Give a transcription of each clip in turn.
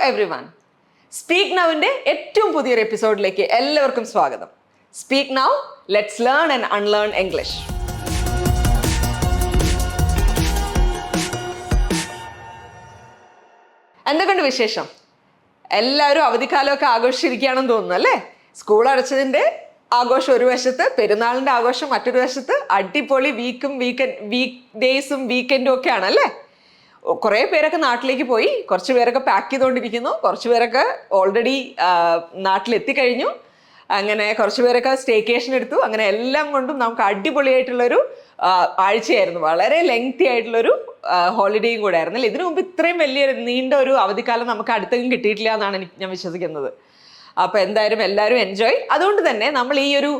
Everyone. Speak നൗവിൻ്റെ ഏറ്റവും പുതിയൊരു എപ്പിസോഡിലേക്ക് എല്ലാവർക്കും സ്വാഗതം. Speak now, let's learn and unlearn English. എന്തൊക്കെയുണ്ട് വിശേഷം? എല്ലാവരും അവധിക്കാലമൊക്കെ ആഘോഷിച്ചിരിക്കുകയാണെന്ന് തോന്നുന്നു അല്ലേ? സ്കൂൾ അടച്ചതിൻ്റെ ആഘോഷം ഒരു വശത്ത്, പെരുന്നാളിൻ്റെ ആഘോഷം മറ്റൊരു വശത്ത്, അടിപൊളി വീക്ക് ഡേയ്സും വീക്കെൻഡും ഒക്കെയാണ് അല്ലേ? കുറേ പേരൊക്കെ നാട്ടിലേക്ക് പോയി, കുറച്ച് പേരൊക്കെ പാക്ക് ചെയ്തുകൊണ്ടിരിക്കുന്നു, കുറച്ച് പേരൊക്കെ ഓൾറെഡി നാട്ടിലെത്തിക്കഴിഞ്ഞു, അങ്ങനെ കുറച്ച് പേരൊക്കെ സ്റ്റേക്കേഷൻ എടുത്തു. അങ്ങനെ എല്ലാം കൊണ്ടും നമുക്ക് അടിപൊളിയായിട്ടുള്ളൊരു ആഴ്ചയായിരുന്നു. വളരെ ലെങ്തി ആയിട്ടുള്ളൊരു ഹോളിഡേയും കൂടെ ആയിരുന്നല്ലേ. ഇതിനു മുമ്പ് ഇത്രയും വലിയ നീണ്ട ഒരു അവധിക്കാലം നമുക്ക് അടുത്തെങ്കിലും കിട്ടിയിട്ടില്ല എന്നാണ് ഞാൻ വിശ്വസിക്കുന്നത്. അപ്പോൾ എന്തായാലും എല്ലാവരും എൻജോയ്. അതുകൊണ്ട് തന്നെ നമ്മൾ ഈ ഒരു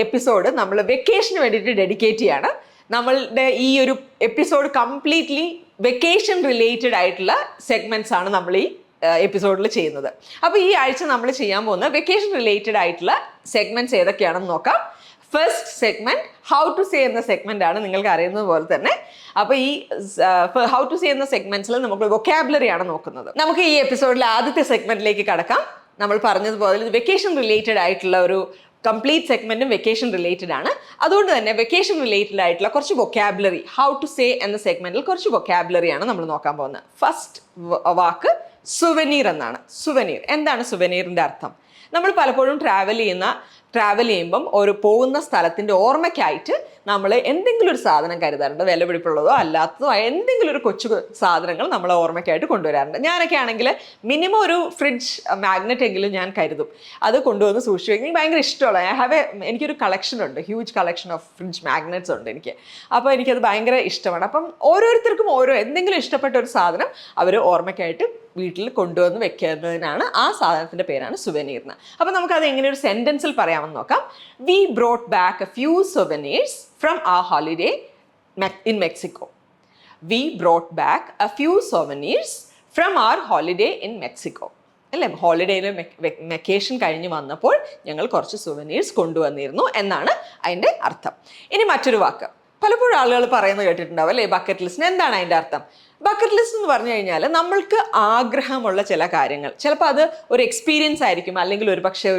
എപ്പിസോഡ് നമ്മൾ വെക്കേഷന് വേണ്ടിയിട്ട് ഡെഡിക്കേറ്റ് ചെയ്യാണ്. നമ്മളുടെ ഈ ഒരു എപ്പിസോഡ് കംപ്ലീറ്റ്ലി വെക്കേഷൻ റിലേറ്റഡ് ആയിട്ടുള്ള സെഗ്മെന്റ്സ് ആണ് നമ്മൾ ഈ എപ്പിസോഡിൽ ചെയ്യുന്നത്. അപ്പോൾ ഈ ആഴ്ച നമ്മൾ ചെയ്യാൻ പോകുന്ന വെക്കേഷൻ റിലേറ്റഡ് ആയിട്ടുള്ള സെഗ്മെന്റ്സ് ഏതൊക്കെയാണെന്ന് നോക്കാം. First segment how to say എന്ന സെഗ്മെന്റ് ആണ്, നിങ്ങൾക്ക് അറിയുന്നത് പോലെ തന്നെ. അപ്പോൾ ഈ ഹൗ ടു സേ എന്ന സെഗ്മെന്റ്സിൽ നമുക്ക് വൊക്കാബുലറി ആണ് നോക്കുന്നത്. നമുക്ക് ഈ എപ്പിസോഡിലെ ആദ്യത്തെ സെഗ്മെന്റിലേക്ക് കടക്കാം. നമ്മൾ പറഞ്ഞതുപോലെ വെക്കേഷൻ റിലേറ്റഡ് ആയിട്ടുള്ള ഒരു കംപ്ലീറ്റ് സെഗ്മെന്റും വെക്കേഷൻ റിലേറ്റഡ് ആണ്. അതുകൊണ്ട് തന്നെ വെക്കേഷൻ റിലേറ്റഡ് ആയിട്ടുള്ള കുറച്ച് വൊക്കാബുലറി, ഹൗ ടു സേ എന്ന സെഗ്മെന്റിൽ കുറച്ച് വൊക്കാബുലറി ആണ് നമ്മൾ നോക്കാൻ പോകുന്നത്. ഫസ്റ്റ് വാക്ക് സുവനീർ എന്നാണ്. സുവനീർ എന്താണ്? സുവനീറിന്റെ അർത്ഥം നമ്മൾ പലപ്പോഴും ട്രാവൽ ചെയ്യുമ്പം ഒരു പോകുന്ന സ്ഥലത്തിൻ്റെ ഓർമ്മയ്ക്കായിട്ട് നമ്മൾ എന്തെങ്കിലും ഒരു സാധനം കരുതാറുണ്ട്. വിലപിടിപ്പുള്ളതോ അല്ലാത്തതോ എന്തെങ്കിലും ഒരു കൊച്ചു സാധനങ്ങൾ നമ്മൾ ഓർമ്മയ്ക്കായിട്ട് കൊണ്ടുവരാറുണ്ട്. ഞാനൊക്കെ ആണെങ്കിൽ മിനിമം ഒരു ഫ്രിഡ്ജ് മാഗ്നറ്റ് എങ്കിലും ഞാൻ കരുതും. അത് കൊണ്ടുവന്ന് സൂക്ഷിച്ചു വയ്ക്കും. എനിക്ക് ഭയങ്കര ഇഷ്ടമുള്ള എനിക്കൊരു കളക്ഷൻ ഉണ്ട്, huge collection of fridge magnets ഉണ്ട് എനിക്ക്. അപ്പോൾ എനിക്കത് ഭയങ്കര ഇഷ്ടമാണ്. അപ്പം ഓരോരുത്തർക്കും എന്തെങ്കിലും ഇഷ്ടപ്പെട്ട ഒരു സാധനം അവർ ഓർമ്മയ്ക്കായിട്ട് വീട്ടിൽ കൊണ്ടുവന്ന് വെക്കുന്നതിനാണ് ആ സാധനത്തിൻ്റെ പേരാണ് സുവനീർന്ന്. അപ്പോൾ നമുക്കത് എങ്ങനെ ഒരു സെൻറ്റൻസിൽ പറയാമെന്ന് നോക്കാം. We brought back a few souvenirs from our holiday in Mexico. We brought back a few souvenirs from our holiday in Mexico. അല്ലേ, ഹോളിഡേയിൽ വെക്കേഷൻ കഴിഞ്ഞ് വന്നപ്പോൾ ഞങ്ങൾ കുറച്ച് സുവനീർസ് കൊണ്ടുവന്നിരുന്നു എന്നാണ് അതിൻ്റെ അർത്ഥം. ഇനി മറ്റൊരു വാക്ക് പലപ്പോഴും ആളുകൾ പറയുന്നത് കേട്ടിട്ടുണ്ടാവും അല്ലേ, ബക്കറ്റ് ലിസ്റ്റ്. എന്താണ് അതിൻ്റെ അർത്ഥം? ബക്കറ്റ് ലിസ്റ്റ് എന്ന് പറഞ്ഞു കഴിഞ്ഞാൽ നമ്മൾക്ക് ആഗ്രഹമുള്ള ചില കാര്യങ്ങൾ, ചിലപ്പോൾ അത് ഒരു എക്സ്പീരിയൻസ് ആയിരിക്കും, അല്ലെങ്കിൽ ഒരു പക്ഷേ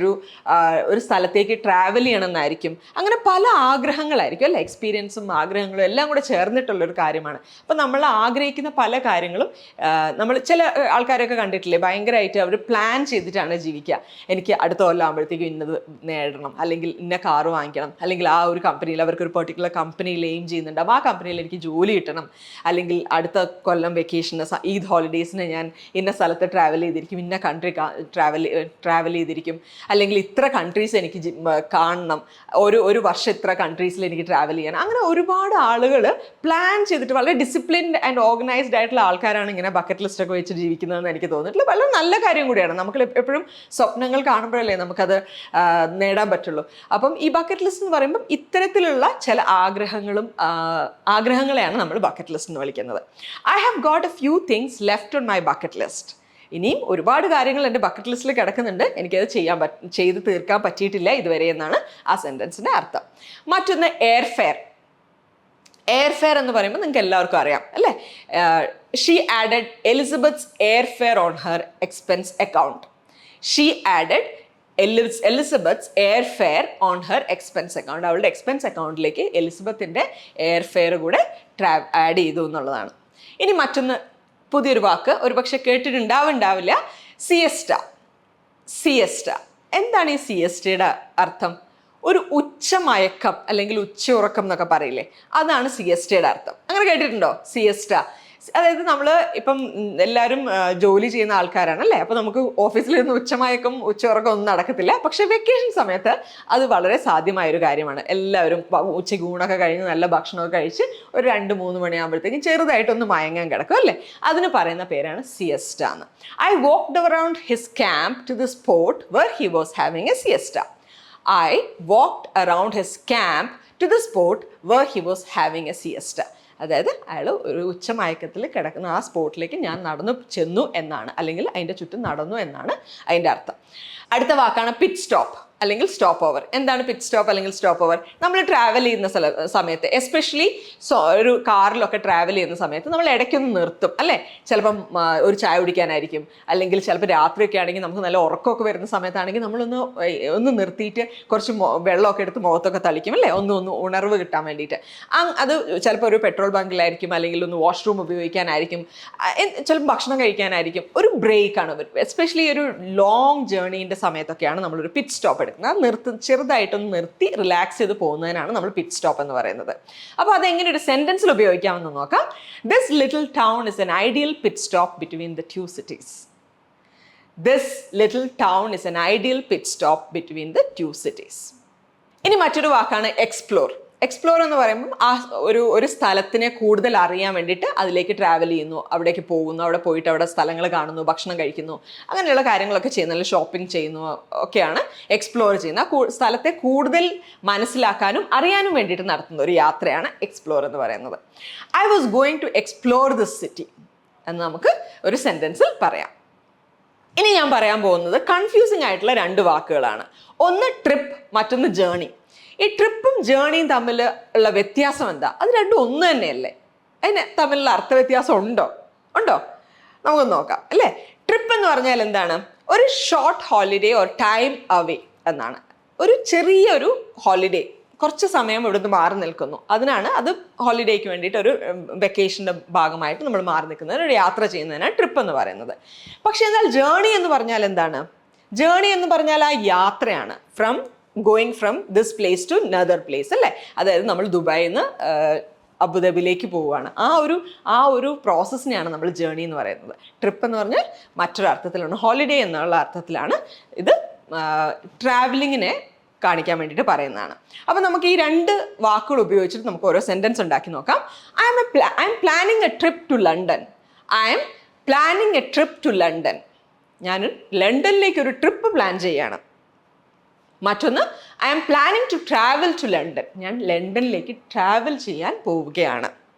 ഒരു സ്ഥലത്തേക്ക് ട്രാവൽ ചെയ്യണമെന്നായിരിക്കും. അങ്ങനെ പല ആഗ്രഹങ്ങളായിരിക്കും അല്ലേ. എക്സ്പീരിയൻസും ആഗ്രഹങ്ങളും എല്ലാം കൂടെ ചേർന്നിട്ടുള്ളൊരു കാര്യമാണ്. അപ്പം നമ്മൾ ആഗ്രഹിക്കുന്ന പല കാര്യങ്ങളും നമ്മൾ ചില ആൾക്കാരൊക്കെ കണ്ടിട്ടില്ലേ, ഭയങ്കരമായിട്ട് അവർ പ്ലാൻ ചെയ്തിട്ടാണ് ജീവിക്കുക. എനിക്ക് അടുത്ത കൊല്ലം ആകുമ്പോഴത്തേക്കും ഇന്നത് നേടണം, അല്ലെങ്കിൽ ഇന്ന കാറ് വാങ്ങിക്കണം, അല്ലെങ്കിൽ ആ ഒരു കമ്പനിയിൽ അവർക്കൊരു പെർട്ടിക്കുലർ കമ്പനിയിൽ എയിം ചെയ്യുന്നുണ്ടാവും, ആ കമ്പനിയിൽ എനിക്ക് ജോലി കിട്ടണം, അല്ലെങ്കിൽ അടുത്ത കൊല്ലം വെക്കേഷന് ഈദ് ഹോളിഡേയ്സിന് ഞാൻ ഇന്ന സ്ഥലത്ത് ട്രാവൽ ചെയ്തിരിക്കും, ഇന്ന കൺട്രി ട്രാവൽ ചെയ്തിരിക്കും, അല്ലെങ്കിൽ ഇത്ര കൺട്രീസ് എനിക്ക് കാണണം, ഒരു വർഷം ഇത്ര കൺട്രീസിൽ എനിക്ക് ട്രാവൽ ചെയ്യണം. അങ്ങനെ ഒരുപാട് ആളുകൾ പ്ലാൻ ചെയ്തിട്ട് വളരെ ഡിസിപ്ലിൻഡ് ആൻഡ് ഓർഗനൈസ്ഡ് ആയിട്ടുള്ള ആൾക്കാരാണ് ഇങ്ങനെ ബക്കറ്റ് ലിസ്റ്റൊക്കെ വെച്ച് ജീവിക്കുന്നതെന്ന് എനിക്ക് തോന്നിയിട്ടില്ല. വളരെ നല്ല കാര്യം കൂടിയാണ്. നമുക്ക് എപ്പോഴും സ്വപ്നങ്ങൾ കാണുമ്പോഴല്ലേ നമുക്കത് നേടാൻ പറ്റുള്ളൂ. അപ്പം ഈ ബക്കറ്റ് ലിസ്റ്റ് എന്ന് പറയുമ്പം ഇത്തരത്തിലുള്ള ചില ആഗ്രഹങ്ങളെയാണ് നമ്മൾ ബക്കറ്റ് ലിസ്റ്റ് എന്ന് വിളിക്കുന്നത്. I have got a few things left on my bucket list. ഇനിയും ഒരുപാട് കാര്യങ്ങൾ എൻ്റെ ബക്കറ്റ് ലിസ്റ്റിൽ കിടക്കുന്നുണ്ട്, എനിക്കത് ചെയ്ത് തീർക്കാൻ പറ്റിയിട്ടില്ല ഇതുവരെ എന്നാണ് ആ സെൻറ്റൻസിൻ്റെ അർത്ഥം. മറ്റൊന്ന് എയർ ഫെയർ. എയർ ഫെയർ എന്ന് പറയുമ്പോൾ നിങ്ങൾക്ക് എല്ലാവർക്കും അറിയാം അല്ലേ. She added Elizabeth's air fare on her expense account. She added Elizabeth's air fare on her expense account. അവളുടെ എക്സ്പെൻസ് അക്കൗണ്ടിലേക്ക് എലിസബത്തിൻ്റെ എയർ ഫെയർ കൂടെ ആഡ് ചെയ്തു എന്നുള്ളതാണ്. ഇനി മറ്റൊന്ന് പുതിയൊരു വാക്ക് ഒരു പക്ഷെ കേട്ടിട്ടുണ്ടാവില്ല, സിയസ്റ്റ. സിയസ്റ്റ എന്താണ് ഈ സിയസ്റ്റയുടെ അർത്ഥം? ഒരു ഉച്ചമയക്കം അല്ലെങ്കിൽ ഉച്ച ഉറക്കം എന്നൊക്കെ പറയില്ലേ, അതാണ് സിയസ്റ്റയുടെ അർത്ഥം. അങ്ങനെ കേട്ടിട്ടുണ്ടോ സിയസ്റ്റ? അതായത് നമ്മൾ ഇപ്പം എല്ലാവരും ജോലി ചെയ്യുന്ന ആൾക്കാരാണല്ലേ, അപ്പോൾ നമുക്ക് ഓഫീസിലിരുന്ന് ഉച്ചമയക്കം ഉച്ചയുറക്കം ഒന്നും നടക്കത്തില്ല. പക്ഷേ വെക്കേഷൻ സമയത്ത് അത് വളരെ സാധ്യമായൊരു കാര്യമാണ്. എല്ലാവരും ഉച്ചയ്ക്ക് ഊണൊക്കെ കഴിഞ്ഞ് നല്ല ഭക്ഷണമൊക്കെ കഴിച്ച് ഒരു 2-3 മണിയാകുമ്പോഴത്തേക്കും ചെറുതായിട്ടൊന്ന് മയങ്ങാൻ കിടക്കും അല്ലേ. അതിന് പറയുന്ന പേരാണ് സിയസ്റ്റ എന്ന്. I walked around his camp to the spot where he was having a siesta. I walked around his camp to the spot where he was having a siesta. അതായത് അയാൾ ഒരു ഉച്ചമയക്കത്തിൽ കിടക്കുന്ന ആ സ്പോട്ടിലേക്ക് ഞാൻ നടന്നു ചെന്നു എന്നാണ്, അല്ലെങ്കിൽ അതിൻ്റെ ചുറ്റും നടന്നു എന്നാണ് അതിൻ്റെ അർത്ഥം. അടുത്ത വാക്കാണ് പിറ്റ് സ്റ്റോപ്പ്. അല്ലെങ്കിൽ സ്റ്റോപ്പ് ഓവർ. എന്താണ് പിറ്റ് സ്റ്റോപ്പ് അല്ലെങ്കിൽ സ്റ്റോപ്പ് ഓവർ? നമ്മൾ ട്രാവൽ ചെയ്യുന്ന സമയത്ത്, എസ്പെഷ്യലി ഒരു കാറിലൊക്കെ ട്രാവൽ ചെയ്യുന്ന സമയത്ത് നമ്മൾ ഇടയ്ക്കൊന്ന് നിർത്തും അല്ലേ? ചിലപ്പം ഒരു ചായ കുടിക്കാനായിരിക്കും, അല്ലെങ്കിൽ ചിലപ്പോൾ രാത്രിയൊക്കെ ആണെങ്കിൽ നമുക്ക് നല്ല ഉറക്കമൊക്കെ വരുന്ന സമയത്താണെങ്കിൽ നമ്മളൊന്ന് നിർത്തിയിട്ട് കുറച്ച് വെള്ളമൊക്കെ എടുത്ത് മുഖത്തൊക്കെ തളിക്കും അല്ലേ? ഒന്ന് ഉണർവ് കിട്ടാൻ വേണ്ടിയിട്ട്. അത് ചിലപ്പോൾ ഒരു പെട്രോൾ ബങ്കിലായിരിക്കും, അല്ലെങ്കിൽ ഒന്ന് വാഷ്റൂം ഉപയോഗിക്കാനായിരിക്കും, ചിലപ്പോൾ ഭക്ഷണം കഴിക്കാനായിരിക്കും. ഒരു ബ്രേക്കാണ്. എസ്പെഷ്യലി ഒരു ലോങ് ജേർണീൻ്റെ സമയത്തൊക്കെയാണ് നമ്മളൊരു പിറ്റ് സ്റ്റോപ്പ് ചെറുതായിട്ടൊന്ന് നിർത്തി റിലാക്സ് ചെയ്ത് പോകുന്നതിനാണ് നമ്മൾ പിറ്റ് സ്റ്റോപ്പ് എന്ന് പറയുന്നത്. അപ്പോൾ അതെങ്ങനെ ഒരു സെന്റൻസിൽ ഉപയോഗിക്കാമെന്ന് നോക്കാം. This little town is an ideal pit stop between the two cities. This little town is an ideal pit stop between the two cities. ഇനി മറ്റൊരു വാക്കാണ് എക്സ്പ്ലോർ. എക്സ്പ്ലോർ എന്ന് പറയുമ്പോൾ ഒരു സ്ഥലത്തിനെ കൂടുതൽ അറിയാൻ വേണ്ടിയിട്ട് അതിലേക്ക് ട്രാവൽ ചെയ്യുന്നു, അവിടേക്ക് പോകുന്നു, അവിടെ പോയിട്ട് അവിടെ സ്ഥലങ്ങൾ കാണുന്നു, ഭക്ഷണം കഴിക്കുന്നു, അങ്ങനെയുള്ള കാര്യങ്ങളൊക്കെ ചെയ്യുന്നു, അല്ലെങ്കിൽ ഷോപ്പിംഗ് ചെയ്യുന്നു ഒക്കെയാണ് എക്സ്പ്ലോർ ചെയ്യുന്നത്. സ്ഥലത്തെ കൂടുതൽ മനസ്സിലാക്കാനും അറിയാനും വേണ്ടിയിട്ട് നടത്തുന്ന ഒരു യാത്രയാണ് എക്സ്പ്ലോർ എന്ന് പറയുന്നത്. I was going to explore this city എന്ന് നമുക്ക് ഒരു സെൻറ്റൻസിൽ പറയാം. ഇനി ഞാൻ പറയാൻ പോകുന്നത് കൺഫ്യൂസിങ് ആയിട്ടുള്ള 2 വാക്കുകളാണ്. ഒന്ന് ട്രിപ്പ്, മറ്റൊന്ന് ജേണി. ഈ ട്രിപ്പും ജേണിയും തമ്മിൽ ഉള്ള വ്യത്യാസം എന്താ? അത് രണ്ടും ഒന്ന് തന്നെയല്ലേ? അതിന് തമ്മിലുള്ള അർത്ഥവ്യത്യാസം ഉണ്ടോ? നമുക്കൊന്ന് നോക്കാം അല്ലേ? ട്രിപ്പ് എന്ന് പറഞ്ഞാൽ എന്താണ്? ഒരു short holiday or time away എന്നാണ്. ഒരു ചെറിയൊരു ഹോളിഡേ, കുറച്ച് സമയം ഇവിടുന്ന് മാറി നിൽക്കുന്നു, അത് ഹോളിഡേക്ക് വേണ്ടിയിട്ട് ഒരു വെക്കേഷൻ്റെ ഭാഗമായിട്ട് നമ്മൾ മാറി നിൽക്കുന്നത്, ഒരു യാത്ര ചെയ്യുന്നതിനാണ് ട്രിപ്പ് എന്ന് പറയുന്നത്. പക്ഷെ എന്നാൽ ജേണി എന്ന് പറഞ്ഞാൽ എന്താണ്? ജേണി എന്ന് പറഞ്ഞാൽ ആ യാത്രയാണ്. Going from this place to other place അല്ലേ? അതായത് നമ്മൾ ദുബായിൽ നിന്ന് അബുദാബിയിലേക്ക് പോവുകയാണ്. ആ ഒരു പ്രോസസ്സിനെയാണ് നമ്മൾ ജേണി എന്ന് പറയുന്നത്. ട്രിപ്പ് എന്ന് പറഞ്ഞാൽ മറ്റൊരു അർത്ഥത്തിലാണ്, ഹോളിഡേ എന്നുള്ള അർത്ഥത്തിലാണ് ഇത് ട്രാവലിങ്ങിനെ കാണിക്കാൻ വേണ്ടിയിട്ട് പറയുന്നതാണ്. അപ്പോൾ നമുക്ക് ഈ 2 വാക്കുകൾ ഉപയോഗിച്ചിട്ട് നമുക്ക് ഓരോ സെൻറ്റൻസ് ഉണ്ടാക്കി നോക്കാം. I'm planning a trip to London. I'm planning a trip to London. ഞാൻ ലണ്ടനിലേക്ക് ഒരു ട്രിപ്പ് പ്ലാൻ ചെയ്യാണ്. മറ്റൊന്ന്, I'm planning to travel to London. ഞാൻ ലണ്ടനിലേക്ക് ട്രാവൽ ചെയ്യാൻ പോവുകയാണ്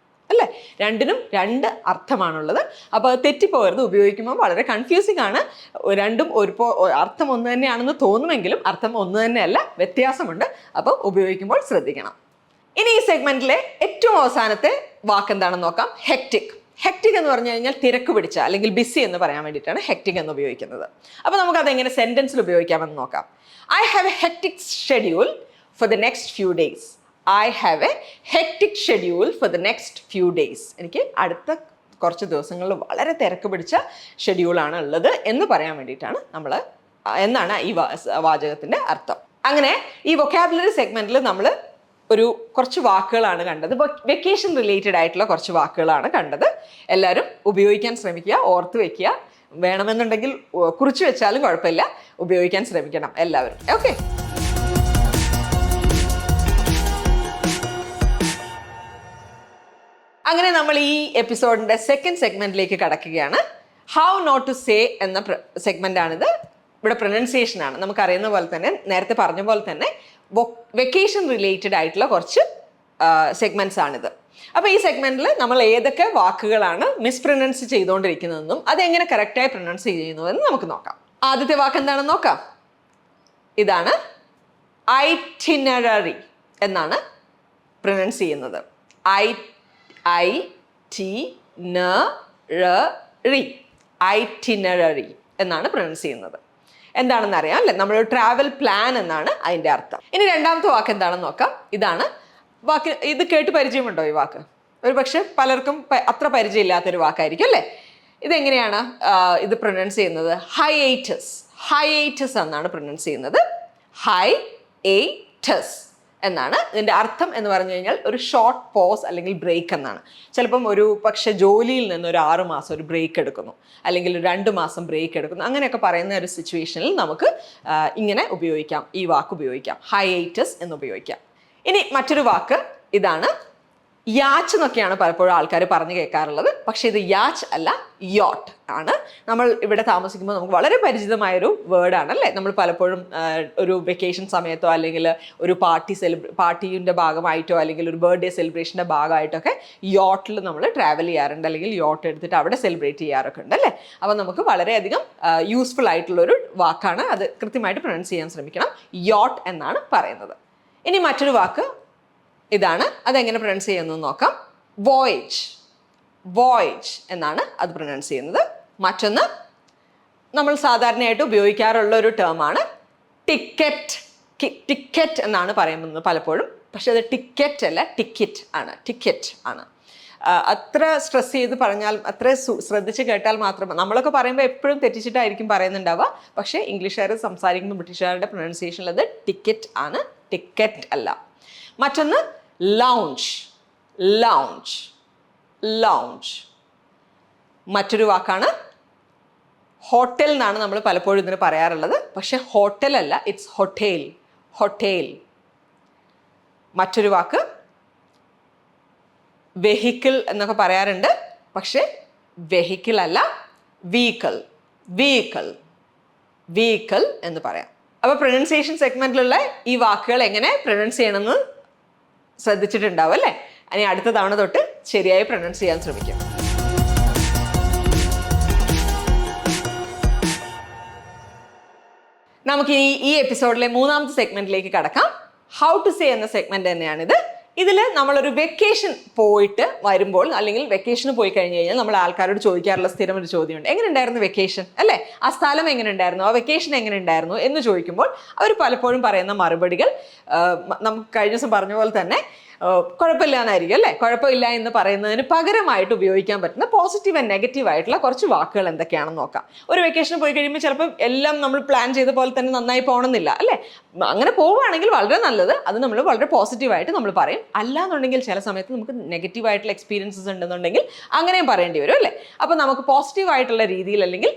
അല്ലേ? രണ്ടിനും 2 അർത്ഥമാണുള്ളത്. അപ്പോൾ അത് തെറ്റിപ്പോകരുത്. ഉപയോഗിക്കുമ്പോൾ വളരെ കൺഫ്യൂസിങ് ആണ്. രണ്ടും അർത്ഥം ഒന്ന് തന്നെയാണെന്ന് തോന്നുമെങ്കിലും അർത്ഥം ഒന്ന് തന്നെയല്ല, വ്യത്യാസമുണ്ട്. അപ്പോൾ ഉപയോഗിക്കുമ്പോൾ ശ്രദ്ധിക്കണം. ഇനി ഈ സെഗ്മെന്റിലെ ഏറ്റവും അവസാനത്തെ വാക്ക് എന്താണെന്ന് നോക്കാം. ഹെക്റ്റിക്. ഹെക്റ്റിക് എന്ന് പറഞ്ഞു കഴിഞ്ഞാൽ തിരക്ക് പിടിച്ച അല്ലെങ്കിൽ ബിസി എന്ന് പറയാൻ വേണ്ടിയിട്ടാണ് ഹെക്റ്റിക് എന്ന് ഉപയോഗിക്കുന്നത്. അപ്പോൾ നമുക്കതെങ്ങനെ സെൻറ്റൻസിൽ ഉപയോഗിക്കാമെന്ന് നോക്കാം. I have a hectic schedule for the next few days. I have a hectic schedule for the next few days. എനിക്ക് അടുത്ത കുറച്ച് ദിവസങ്ങളിൽ വളരെ തിരക്ക് പിടിച്ച ഷെഡ്യൂളാണ് ഉള്ളത് എന്ന് പറയാൻ വേണ്ടിയിട്ടാണ് എന്നാണ് ഈ വാചകത്തിൻ്റെ അർത്ഥം. അങ്ങനെ ഈ വൊക്കാബുലറി സെഗ്മെൻറ്റിൽ നമ്മൾ കുറച്ച് വാക്കുകളാണ് കണ്ടത്. വെക്കേഷൻ റിലേറ്റഡ് ആയിട്ടുള്ള കുറച്ച് വാക്കുകളാണ് കണ്ടത്. എല്ലാവരും ഉപയോഗിക്കാൻ ശ്രമിക്കുക, ഓർത്ത് വെക്കുക. വേണമെന്നുണ്ടെങ്കിൽ കുറിച്ച് വെച്ചാലും കുഴപ്പമില്ല, ഉപയോഗിക്കാൻ ശ്രമിക്കണം എല്ലാവരും. ഓക്കെ, അങ്ങനെ നമ്മൾ ഈ എപ്പിസോഡിന്റെ സെക്കൻഡ് സെഗ്മെന്റിലേക്ക് കടക്കുകയാണ്. ഹൗ നോട്ട് ടു സേ എന്ന സെഗ്മെന്റാണിത്. ഇവിടെ പ്രൊനൗൺസിയേഷൻ ആണ്. നമുക്കറിയുന്ന പോലെ തന്നെ, നേരത്തെ പറഞ്ഞ പോലെ തന്നെ വെക്കേഷൻ റിലേറ്റഡ് ആയിട്ടുള്ള കുറച്ച് സെഗ്മെന്റ്സ് ആണിത്. അപ്പോൾ ഈ സെഗ്മെന്റിൽ നമ്മൾ ഏതൊക്കെ വാക്കുകളാണ് മിസ്പ്രൊനൗൺസ് ചെയ്തുകൊണ്ടിരിക്കുന്നതെന്നും അതെങ്ങനെ കറക്റ്റായി പ്രൊനൗൺസ് ചെയ്യുന്നുവെന്ന് നമുക്ക് നോക്കാം. ആദ്യത്തെ വാക്ക് എന്താണെന്ന് നോക്കാം. ഇതാണ് ഐറ്റിനററി എന്നാണ് പ്രൊനൗൺസ് ചെയ്യുന്നത്. ഐറ്റിനററി എന്നാണ് പ്രൊനൗൺസ് ചെയ്യുന്നത്. എന്താണെന്ന് അറിയാം അല്ലേ? നമ്മളൊരു ട്രാവൽ പ്ലാൻ എന്നാണ് അതിൻ്റെ അർത്ഥം. ഇനി രണ്ടാമത്തെ വാക്ക് എന്താണെന്ന് നോക്കാം. ഇതാണ് വാക്ക്. ഇത് കേട്ട് പരിചയമുണ്ടോ ഈ വാക്ക്? ഒരു പക്ഷെ പലർക്കും അത്ര പരിചയമില്ലാത്തൊരു വാക്കായിരിക്കും അല്ലേ? ഇതെങ്ങനെയാണ് ഇത് പ്രൊനൗൺസ് ചെയ്യുന്നത്? ഹൈയേറ്റസ് എന്നാണ് പ്രൊനൗൺസ് ചെയ്യുന്നത്. ഹൈയേറ്റസ് എന്നാണ് ഇതിൻ്റെ അർത്ഥം. എന്ന് പറഞ്ഞു കഴിഞ്ഞാൽ ഒരു ഷോർട്ട് പോസ് അല്ലെങ്കിൽ ബ്രേക്ക് എന്നാണ്. ചിലപ്പം പക്ഷേ ജോലിയിൽ നിന്ന് ഒരു 6 മാസം ഒരു ബ്രേക്ക് എടുക്കുന്നു, അല്ലെങ്കിൽ 2 മാസം ബ്രേക്ക് എടുക്കുന്നു, അങ്ങനെയൊക്കെ പറയുന്ന ഒരു സിറ്റുവേഷനിൽ നമുക്ക് ഇങ്ങനെ ഉപയോഗിക്കാം, ഈ വാക്ക് ഉപയോഗിക്കാം. ഹൈയേറ്റസ് എന്ന് ഉപയോഗിക്കാം. ഇനി മറ്റൊരു വാക്ക് ഇതാണ് യാച്ച് എന്നൊക്കെയാണ് പലപ്പോഴും ആൾക്കാർ പറഞ്ഞു കേൾക്കാറുള്ളത്. പക്ഷെ ഇത് യാച്ച് അല്ല, യോട്ട് ആണ്. നമ്മൾ ഇവിടെ താമസിക്കുമ്പോൾ നമുക്ക് വളരെ പരിചിതമായൊരു വേർഡാണ് അല്ലേ. നമ്മൾ പലപ്പോഴും ഒരു വെക്കേഷൻ സമയത്തോ അല്ലെങ്കിൽ ഒരു പാർട്ടീൻ്റെ ഭാഗമായിട്ടോ അല്ലെങ്കിൽ ഒരു ബർത്ത്ഡേ സെലിബ്രേഷൻ്റെ ഭാഗമായിട്ടൊക്കെ യോട്ടിൽ നമ്മൾ ട്രാവൽ ചെയ്യാറുണ്ട്, അല്ലെങ്കിൽ യോട്ട് എടുത്തിട്ട് അവിടെ സെലിബ്രേറ്റ് ചെയ്യാറൊക്കെ ഉണ്ട് അല്ലേ. അപ്പോൾ നമുക്ക് വളരെയധികം യൂസ്ഫുൾ ആയിട്ടുള്ളൊരു വാക്കാണ്. അത് കൃത്യമായിട്ട് പ്രൊനൗൺസ് ചെയ്യാൻ ശ്രമിക്കണം. യോട്ട് എന്നാണ് പറയുന്നത്. ഇനി മറ്റൊരു വാക്ക് ഇതാണ്. അതെങ്ങനെ പ്രൊനൗൺസ് ചെയ്യുന്നത് നോക്കാം. വോയേജ്. വോയേജ് എന്നാണ് അത് പ്രൊനൗൺസ് ചെയ്യുന്നത്. മറ്റൊന്ന് നമ്മൾ സാധാരണയായിട്ട് ഉപയോഗിക്കാറുള്ള ഒരു ടേമാണ് ടിക്കറ്റ്. ടിക്കറ്റ് എന്നാണ് പറയുന്നത് പലപ്പോഴും. പക്ഷെ അത് ടിക്കറ്റ് അല്ല, ടിക്കറ്റ് ആണ്. ടിക്കറ്റ് ആണ്. അത്ര സ്ട്രെസ് ചെയ്ത് പറഞ്ഞാൽ, അത്ര ശ്രദ്ധിച്ച് കേട്ടാൽ മാത്രമേ, നമ്മളൊക്കെ പറയുമ്പോൾ എപ്പോഴും തെറ്റിച്ചിട്ടായിരിക്കും പറയുന്നുണ്ടാവുക. പക്ഷേ ഇംഗ്ലീഷുകാർ സംസാരിക്കുമ്പോൾ ബ്രിട്ടീഷുകാരുടെ പ്രൊനൗൺസിയേഷനിൽ അത് ടിക്കറ്റ് ആണ്, ടിക്കറ്റ് അല്ല. മറ്റൊന്ന് ലൗഞ്ച്. ലൗഞ്ച്. ലൗഞ്ച്. മറ്റൊരു വാക്കാണ് ഹോട്ടൽ എന്നാണ് നമ്മൾ പലപ്പോഴും ഇതിന് പറയാറുള്ളത്. പക്ഷെ ഹോട്ടൽ അല്ല, ഇറ്റ്സ് ഹോട്ടേൽ. ഹോട്ടേൽ. മറ്റൊരു വാക്ക് വെഹിക്കിൾ എന്നൊക്കെ പറയാറുണ്ട്. പക്ഷെ വെഹിക്കിൾ അല്ല, വീക്കിൾ. വീക്കിൾ. വീക്കിൾ എന്ന് പറയാം. അപ്പോൾ പ്രൊനൗൺസിയേഷൻ സെഗ്മെന്റിലുള്ള ഈ വാക്കുകൾ എങ്ങനെ പ്രൊനൗൺസ് ചെയ്യണമെന്ന് ശ്രദ്ധിച്ചിട്ടുണ്ടാവും അല്ലേ. ഇനി അടുത്ത തവണ തൊട്ട് ശരിയായി പ്രൊനൗൺസ് ചെയ്യാൻ ശ്രമിക്കും. നമുക്ക് ഈ എപ്പിസോഡിലെ മൂന്നാമത്തെ സെഗ്മെന്റിലേക്ക് കടക്കാം. ഹൗ ടു സേ എന്ന സെഗ്മെന്റ് തന്നെയാണിത്. ഇതിൽ നമ്മളൊരു വെക്കേഷൻ പോയിട്ട് വരുമ്പോൾ, അല്ലെങ്കിൽ വെക്കേഷന് പോയി കഴിഞ്ഞ് കഴിഞ്ഞാൽ നമ്മൾ ആൾക്കാരോട് ചോദിക്കാറുള്ള സ്ഥിരം ഒരു ചോദ്യമുണ്ട്, എങ്ങനെ ഉണ്ടായിരുന്നു വെക്കേഷൻ അല്ലേ, ആ സ്ഥലം എങ്ങനെ ഉണ്ടായിരുന്നു, ആ വെക്കേഷൻ എങ്ങനെ ഉണ്ടായിരുന്നു എന്ന് ചോദിക്കുമ്പോൾ അവർ പലപ്പോഴും പറയുന്ന മറുപടികൾ നമുക്ക് കഴിഞ്ഞ ദിവസം പറഞ്ഞ പോലെ തന്നെ കുഴപ്പമില്ല എന്നായിരിക്കും അല്ലേ. കുഴപ്പമില്ല എന്ന് പറയുന്നതിന് പകരമായിട്ട് ഉപയോഗിക്കാൻ പറ്റുന്ന പോസിറ്റീവ് ആൻഡ് നെഗറ്റീവ് ആയിട്ടുള്ള കുറച്ച് വാക്കുകൾ എന്തൊക്കെയാണെന്ന് നോക്കാം. ഒരു വെക്കേഷന് പോയി കഴിയുമ്പോൾ ചിലപ്പോൾ എല്ലാം നമ്മൾ പ്ലാൻ ചെയ്ത പോലെ തന്നെ നന്നായി പോകണമെന്നില്ല അല്ലേ. അങ്ങനെ പോവുകയാണെങ്കിൽ വളരെ നല്ലത്. അത് നമ്മൾ വളരെ പോസിറ്റീവായിട്ട് നമ്മൾ പറയും. അല്ലാന്നുണ്ടെങ്കിൽ ചില സമയത്ത് നമുക്ക് നെഗറ്റീവായിട്ടുള്ള എക്സ്പീരിയൻസസ് ഉണ്ടെന്നുണ്ടെങ്കിൽ അങ്ങനെയും പറയേണ്ടി വരും അല്ലേ. അപ്പോൾ നമുക്ക് പോസിറ്റീവായിട്ടുള്ള രീതിയിൽ, അല്ലെങ്കിൽ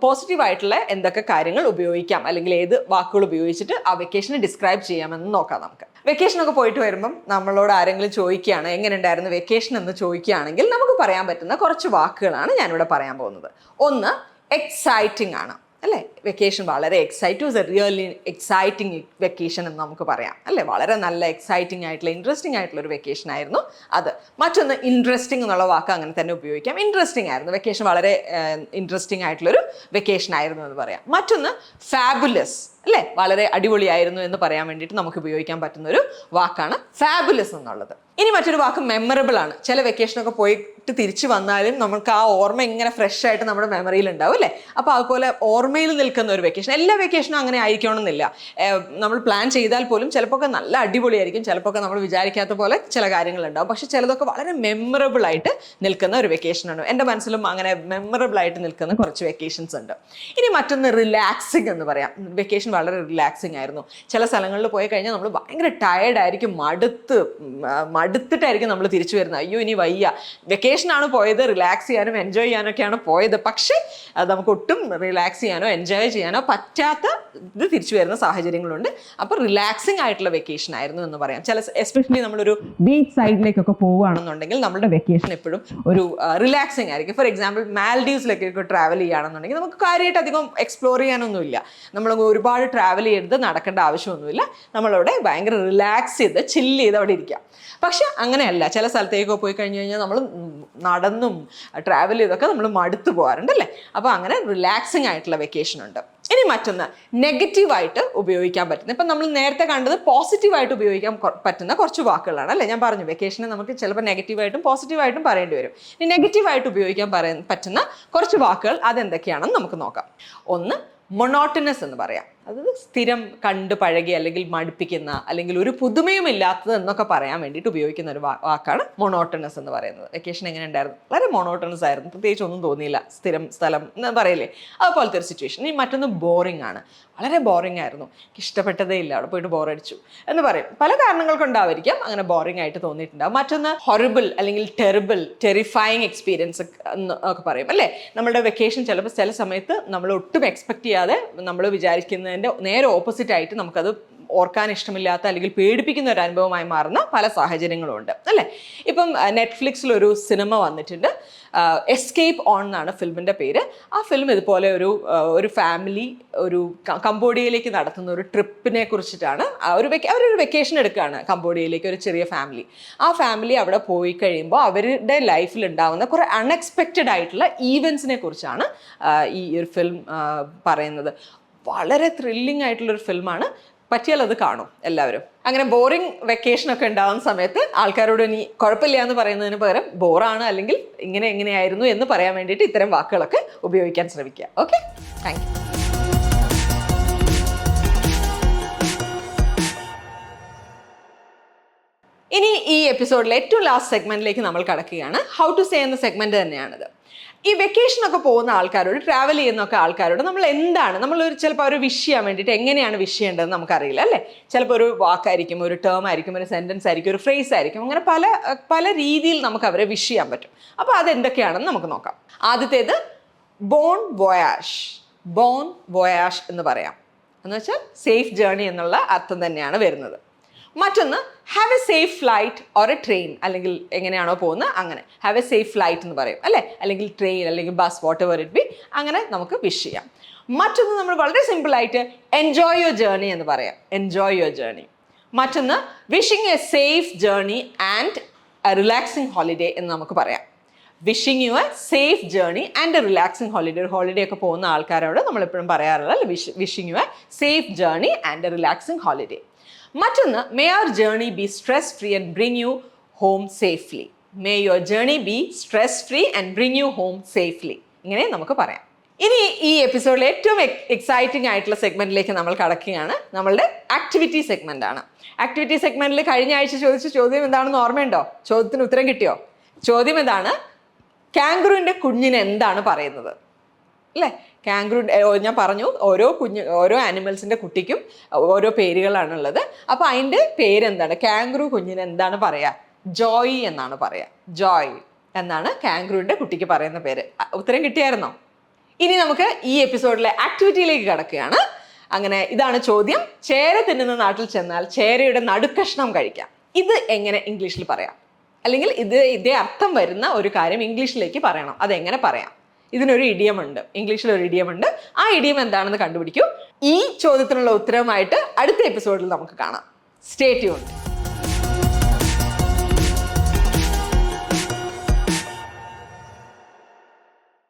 പോസിറ്റീവായിട്ടുള്ള എന്തൊക്കെ കാര്യങ്ങൾ ഉപയോഗിക്കാം, അല്ലെങ്കിൽ ഏത് വാക്കുകൾ ഉപയോഗിച്ചിട്ട് ആ വെക്കേഷനെ ഡിസ്ക്രൈബ് ചെയ്യാമെന്ന് നോക്കാം നമുക്ക്. വെക്കേഷനൊക്കെ പോയിട്ട് വരുമ്പം നമ്മളോട് ആരെങ്കിലും ചോദിക്കുകയാണ് എങ്ങനെ ഉണ്ടായിരുന്നു വെക്കേഷൻ എന്ന് ചോദിക്കുകയാണെങ്കിൽ നമുക്ക് പറയാൻ പറ്റുന്ന കുറച്ച് വാക്കുകളാണ് ഞാനിവിടെ പറയാൻ പോകുന്നത്. ഒന്ന് എക്സൈറ്റിംഗ് ആണ് അല്ലേ. വെക്കേഷൻ വളരെ excite, was A really exciting vacation എന്ന് നമുക്ക് പറയാം അല്ലേ. വളരെ നല്ല എക്സൈറ്റിംഗ് ആയിട്ടുള്ള, ഇൻട്രസ്റ്റിംഗ് ആയിട്ടുള്ള ഒരു വെക്കേഷൻ ആയിരുന്നു അത്. മറ്റൊന്ന് ഇൻട്രസ്റ്റിംഗ് എന്നുള്ള വാക്ക് അങ്ങനെ തന്നെ ഉപയോഗിക്കാം. ഇൻട്രസ്റ്റിംഗ് ആയിരുന്നു വെക്കേഷൻ, വളരെ ഇൻട്രസ്റ്റിംഗ് ആയിട്ടുള്ളൊരു വെക്കേഷൻ ആയിരുന്നു എന്ന് പറയാം. മറ്റൊന്ന് ഫാബുലസ് അല്ലേ, വളരെ അടിപൊളിയായിരുന്നു എന്ന് പറയാൻ വേണ്ടിയിട്ട് നമുക്ക് ഉപയോഗിക്കാൻ പറ്റുന്ന ഒരു വാക്കാണ് ഫാബുലസ് എന്നുള്ളത്. ഇനി മറ്റൊരു വാക്ക് മെമ്മറബിൾ ആണ്. ചില വെക്കേഷനൊക്കെ പോയിട്ട് തിരിച്ചു വന്നാലും നമുക്ക് ആ ഓർമ്മ ഇങ്ങനെ ഫ്രഷ് ആയിട്ട് നമ്മുടെ മെമ്മറിയിൽ ഉണ്ടാവും അല്ലേ. അപ്പോൾ അതുപോലെ ഓർമ്മയിൽ നിൽക്കുന്ന ഒരു വെക്കേഷൻ. എല്ലാ വെക്കേഷനും അങ്ങനെ ആയിരിക്കണമെന്നില്ല. നമ്മൾ പ്ലാൻ ചെയ്താൽ പോലും ചിലപ്പോൾ നല്ല അടിപൊളിയായിരിക്കും, ചിലപ്പോൾ നമ്മൾ വിചാരിക്കാത്ത പോലെ ചില കാര്യങ്ങളുണ്ടാവും. പക്ഷെ ചിലതൊക്കെ വളരെ മെമ്മറബിൾ ആയിട്ട് നിൽക്കുന്ന ഒരു വെക്കേഷനാണ്. എൻ്റെ മനസ്സിലും അങ്ങനെ മെമ്മറബിൾ ആയിട്ട് നിൽക്കുന്ന കുറച്ച് വെക്കേഷൻസ് ഉണ്ട്. ഇനി മറ്റൊന്ന് റിലാക്സിങ് എന്ന് പറയാം. വെക്കേഷൻ വളരെ റിലാക്സിങ് ആയിരുന്നു. ചില സ്ഥലങ്ങളിൽ പോയി കഴിഞ്ഞാൽ നമ്മൾ ഭയങ്കര ടയേർഡായിരിക്കും, മടുത്തിട്ടായിരിക്കും നമ്മൾ തിരിച്ചു വരുന്നത്. അയ്യോ ഇനി വയ്യ, വെക്കേഷനാണ് പോയത്, റിലാക്സ് ചെയ്യാനും എൻജോയ് ചെയ്യാനൊക്കെയാണ് പോയത്, പക്ഷേ നമുക്ക് ഒട്ടും റിലാക്സ് ചെയ്യാനോ എൻജോയ് ചെയ്യാനോ പറ്റാത്ത ഇത് തിരിച്ചു വരുന്ന സാഹചര്യങ്ങളുണ്ട്. അപ്പോൾ റിലാക്സിങ് ആയിട്ടുള്ള വെക്കേഷൻ ആയിരുന്നു എന്ന് പറയാം. എസ്പെഷ്യലി നമ്മളൊരു ബീച്ച് സൈഡിലേക്കൊക്കെ പോവുകയാണെന്നുണ്ടെങ്കിൽ നമ്മുടെ വെക്കേഷൻ എപ്പോഴും ഒരു റിലാക്സിങ് ആയിരിക്കും. ഫോർ എക്സാമ്പിൾ മാൽഡീവ്സിലേക്കൊക്കെ ട്രാവൽ ചെയ്യുകയാണെന്നുണ്ടെങ്കിൽ നമുക്ക് കാര്യമായിട്ട് അധികം എക്സ്പ്ലോർ ചെയ്യാനൊന്നുമില്ല. നമ്മൾ ഒരുപാട് ട്രാവൽ ചെയ്ത് നടക്കേണ്ട ആവശ്യമൊന്നുമില്ല. നമ്മളവിടെ ഭയങ്കര റിലാക്സ് ചെയ്ത് ചില്ല് ചെയ്ത് അവിടെ ഇരിക്കാം. പക്ഷെ അങ്ങനെയല്ല, ചില സ്ഥലത്തേക്കൊക്കെ പോയി കഴിഞ്ഞ് കഴിഞ്ഞാൽ നമ്മൾ നടന്നും ട്രാവൽ ചെയ്തൊക്കെ നമ്മൾ മടുത്തു പോകാറുണ്ട് അല്ലേ. അപ്പോൾ അങ്ങനെ റിലാക്സിങ് ആയിട്ടുള്ള വെക്കേഷൻ ഉണ്ട്. ഇനി മറ്റൊന്ന് നെഗറ്റീവായിട്ട് ഉപയോഗിക്കാൻ പറ്റുന്ന, ഇപ്പം നമ്മൾ നേരത്തെ കണ്ടത് പോസിറ്റീവായിട്ട് ഉപയോഗിക്കാൻ പറ്റുന്ന കുറച്ച് വാക്കുകളാണ് അല്ലേ. ഞാൻ പറഞ്ഞു വെക്കേഷനെ നമുക്ക് ചിലപ്പോൾ നെഗറ്റീവായിട്ടും പോസിറ്റീവായിട്ടും പറയേണ്ടി വരും. ഇനി നെഗറ്റീവായിട്ട് ഉപയോഗിക്കാൻ പറ്റുന്ന കുറച്ച് വാക്കുകൾ അതെന്തൊക്കെയാണെന്ന് നമുക്ക് നോക്കാം. ഒന്ന് മൊണോട്ടനസ് എന്ന് പറയാം. അത് സ്ഥിരം കണ്ട് പഴകി, അല്ലെങ്കിൽ മടുപ്പിക്കുന്ന, അല്ലെങ്കിൽ ഒരു പുതുമയും ഇല്ലാത്തത് എന്നൊക്കെ പറയാൻ വേണ്ടിയിട്ട് ഉപയോഗിക്കുന്ന ഒരു വാക്കാണ് മൊണോട്ടനസ് എന്ന് പറയുന്നത്. വെക്കേഷൻ എങ്ങനെ ഉണ്ടായിരുന്നു, വളരെ മൊണോട്ടനസ് ആയിരുന്നു, പ്രത്യേകിച്ച് ഒന്നും തോന്നിയില്ല, സ്ഥിരം സ്ഥലം എന്ന് പറയില്ലേ, അതുപോലത്തെ ഒരു സിറ്റുവേഷൻ. ഇനി മറ്റൊന്ന് ബോറിംഗ് ആണ്. വളരെ ബോറിംഗ് ആയിരുന്നു, ഇഷ്ടപ്പെട്ടതേ ഇല്ല, അവിടെ പോയിട്ട് ബോറടിച്ചു എന്ന് പറയും. പല കാരണങ്ങൾ കൊണ്ടായിരിക്കാം അങ്ങനെ ബോറിംഗ് ആയിട്ട് തോന്നിയിട്ടുണ്ടാവും. മറ്റൊന്ന് ഹൊറിബിൾ അല്ലെങ്കിൽ ടെറിബിൾ, ടെറിഫൈങ് എക്സ്പീരിയൻസ് ഒക്കെ പറയും അല്ലേ. നമ്മുടെ വെക്കേഷൻ ചിലപ്പോൾ ചില സമയത്ത് നമ്മൾ ഒട്ടും എക്സ്പെക്ട് ചെയ്യാതെ നമ്മൾ വിചാരിക്കുന്നതിൻ്റെ നേരെ ഓപ്പോസിറ്റ് ആയിട്ട് നമുക്കത് ഓർക്കാൻ ഇഷ്ടമില്ലാത്ത അല്ലെങ്കിൽ പേടിപ്പിക്കുന്ന ഒരു അനുഭവമായി മാറുന്ന പല സാഹചര്യങ്ങളും ഉണ്ട് അല്ലേ. ഇപ്പം നെറ്റ്ഫ്ലിക്സിലൊരു സിനിമ വന്നിട്ടുണ്ട്, എസ്കേപ്പ് ഓൺ എന്നാണ് ഫിലിമിൻ്റെ പേര്. ആ ഫിലിം ഇതുപോലെ ഒരു ഫാമിലി ഒരു കംബോഡിയയിലേക്ക് നടത്തുന്ന ഒരു ട്രിപ്പിനെ കുറിച്ചിട്ടാണ്. അവരൊരു വെക്കേഷൻ എടുക്കുകയാണ് കംബോഡിയയിലേക്ക്, ഒരു ചെറിയ ഫാമിലി. ആ ഫാമിലി അവിടെ പോയി കഴിയുമ്പോൾ അവരുടെ ലൈഫിൽ ഉണ്ടാകുന്ന കുറേ അൺഎക്സ്പെക്റ്റഡ് ആയിട്ടുള്ള ഈവൻസിനെ കുറിച്ചാണ് ഈ ഒരു ഫിലിം പറയുന്നത്. വളരെ ത്രില്ലിംഗ് ആയിട്ടുള്ളൊരു ഫിലിമാണ്. പറ്റിയാൽ അത് കാണും എല്ലാവരും. അങ്ങനെ ബോറിംഗ് വെക്കേഷനൊക്കെ ഉണ്ടാകുന്ന സമയത്ത് ആൾക്കാരോട് ഇനി കുഴപ്പമില്ല എന്ന് പറയുന്നതിന് പകരം ബോറാണ് അല്ലെങ്കിൽ എങ്ങനെയായിരുന്നു എന്ന് പറയാൻ വേണ്ടിയിട്ട് ഇത്തരം വാക്കുകളൊക്കെ ഉപയോഗിക്കാൻ ശ്രമിക്കുക. Okay, thank you. ഇനി ഈ എപ്പിസോഡിലെ ഏറ്റവും ലാസ്റ്റ് സെഗ്മെന്റിലേക്ക് നമ്മൾ കടക്കുകയാണ്. ഹൗ ടു സേ എന്ന സെഗ്മെന്റ് തന്നെയാണിത്. ഈ വെക്കേഷനൊക്കെ പോകുന്ന ആൾക്കാരോട്, ട്രാവൽ ചെയ്യുന്നൊക്കെ ആൾക്കാരോട് നമ്മൾ ചിലപ്പോൾ ഒരു വിഷ് ചെയ്യാൻ വേണ്ടിയിട്ട് എങ്ങനെയാണ് വിഷ് ചെയ്യേണ്ടതെന്ന് നമുക്കറിയില്ല അല്ലേ. ചിലപ്പോൾ ഒരു വാക്കായിരിക്കും, ഒരു ടേം ആയിരിക്കും, ഒരു സെൻറ്റൻസ് ആയിരിക്കും, ഒരു ഫ്രേസ് ആയിരിക്കും. അങ്ങനെ പല രീതിയിൽ നമുക്ക് അവരെ വിഷ് ചെയ്യാൻ പറ്റും. അപ്പോൾ അതെന്തൊക്കെയാണെന്ന് നമുക്ക് നോക്കാം. ആദ്യത്തേത് ബോൺ വോയാഷ്. ബോൺ വോയാഷ് എന്ന് പറയാം. എന്ന് വെച്ചാൽ സേഫ് ജേർണി എന്നുള്ള അർത്ഥം തന്നെയാണ് വരുന്നത്. മറ്റൊന്ന് have A safe flight or A train, അല്ലെങ്കിൽ എങ്ങനെയാണോ പോകുന്നത് അങ്ങനെ ഹാവ് എ സേഫ് ഫ്ലൈറ്റ് എന്ന് പറയും അല്ലേ. അല്ലെങ്കിൽ ട്രെയിൻ അല്ലെങ്കിൽ bus, what ever it be, അങ്ങനെ നമുക്ക് വിഷ് ചെയ്യാം. മറ്റൊന്ന് നമ്മൾ വളരെ സിമ്പിളായിട്ട് എൻജോയ് യുവർ ജേർണി എന്ന് പറയാം. Enjoy your journey. മറ്റൊന്ന് wishing a safe journey and a relaxing holiday എന്ന് നമുക്ക് പറയാം. Wishing you a safe journey and a relaxing holiday. ഒരു ഹോളിഡേ ഒക്കെ പോകുന്ന ആൾക്കാരോട് നമ്മളെപ്പോഴും പറയാറുള്ളത് wishing you a safe journey and a relaxing holiday. മറ്റൊന്ന് may your journey be stress free and bring you home safely. May your journey be stress free and bring you home safely. ഇങ്ങനെ നമുക്ക് പറയാം. ഇനി ഈ എപ്പിസോഡിൽ ഏറ്റവും exciting ആയിട്ടുള്ള സെഗ്മെന്റിലേക്ക് നമ്മൾ കടക്കുകയാണ്. നമ്മളുടെ ആക്ടിവിറ്റി സെഗ്മെന്റ് ആണ്. ആക്ടിവിറ്റി സെഗ്മെന്റിൽ കഴിഞ്ഞ ആഴ്ച ചോദിച്ച ചോദ്യം എന്താണെന്ന് ഓർമ്മയുണ്ടോ? ചോദ്യത്തിന് ഉത്തരം കിട്ടിയോ? ചോദ്യം എന്താണ്? കാംഗറൂവിൻ്റെ കുഞ്ഞിന് എന്താണ് പറയുന്നത് അല്ലേ. കാംഗറൂ, ഞാൻ പറഞ്ഞു ഓരോ ആനിമൽസിൻ്റെ കുട്ടിക്കും ഓരോ പേരുകളാണുള്ളത്. അപ്പോൾ അതിൻ്റെ പേരെന്താണ്? കാംഗറൂ കുഞ്ഞിന് എന്താണ് പറയുക? ജോയ് എന്നാണ് പറയുക. ജോയ് എന്നാണ് കാംഗറൂവിൻ്റെ കുട്ടിക്ക് പറയുന്ന പേര്. ഉത്തരം കിട്ടിയായിരുന്നോ? ഇനി നമുക്ക് ഈ എപ്പിസോഡിലെ ആക്ടിവിറ്റിയിലേക്ക് കടക്കുകയാണ്. അങ്ങനെ ഇതാണ് ചോദ്യം. ചേര തിന്നുന്ന നാട്ടിൽ ചെന്നാൽ ചേരയുടെ നടുക്കഷ്ണം കഴിക്കാം. ഇത് എങ്ങനെ ഇംഗ്ലീഷിൽ പറയാം? അല്ലെങ്കിൽ ഇതേ അർത്ഥം വരുന്ന ഒരു കാര്യം ഇംഗ്ലീഷിലേക്ക് പറയണം. അതെങ്ങനെ പറയാം? ഇതിനൊരു ഇഡിയമുണ്ട്, ഇംഗ്ലീഷിലൊരു ഇഡിയമുണ്ട്. ആ ഇഡിയം എന്താണെന്ന് കണ്ടുപിടിക്കൂ. ഈ ചോദ്യത്തിനുള്ള ഉത്തരവുമായിട്ട് അടുത്ത എപ്പിസോഡിൽ നമുക്ക് കാണാം. Stay tuned.